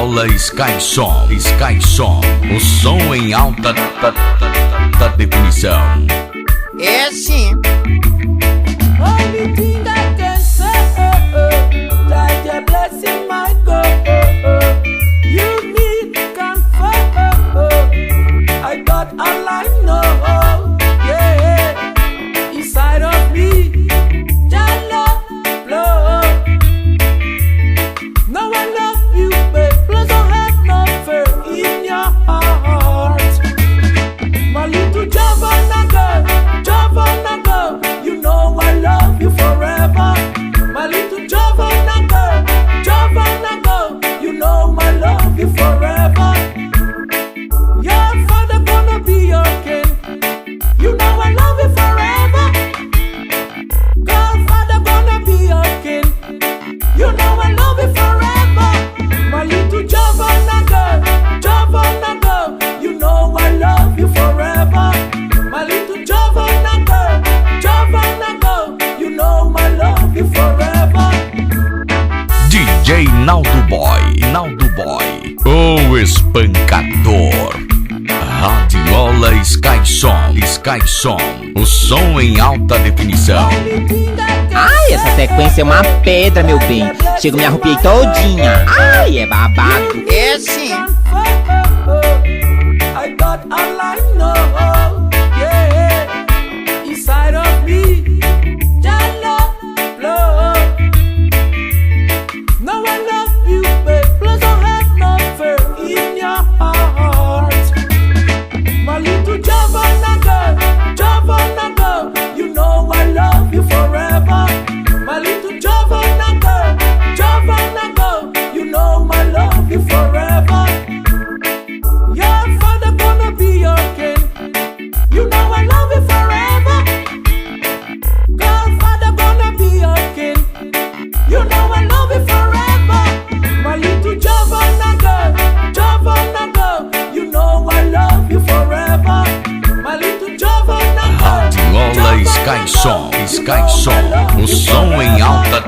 Radiola Sky Som, o som em alta definição. É sim. Only thing I can say, that your blessing might go. You need comfort. I got all I know, yeah. Inside of me, that love flow. Now I love you, babe. Plus I have no fear in your heart. My little Javana girl, you know I love you forever. My little Javana girl, you know I love you forever. Your father gonna be your king, you know I love you forever. Godfather gonna be your king, you know I love you forever. My little Javana girl, you know I love you forever. My little Javana girl, you know I love you forever. DJ Naldo Boy, o espancador. Radiola Sky Som, o som em alta definição. Ai, essa sequência é uma pedra, meu bem. Chego, me arrupiei todinha. Ai, é babado. É sim. I got all I know, yeah. Inside of me, that love flow. Now I love you, babe. Plus I have no fear in your heart. My little Javana girl, you know I love you forever. My little Javana girl, you know I love you forever. Your father gonna be your king, you know I love you forever. Godfather gonna be your king, you know I love you forever. My little Javana girl, you know I love you forever. My little Javana Radiola Sky Som, o som em alta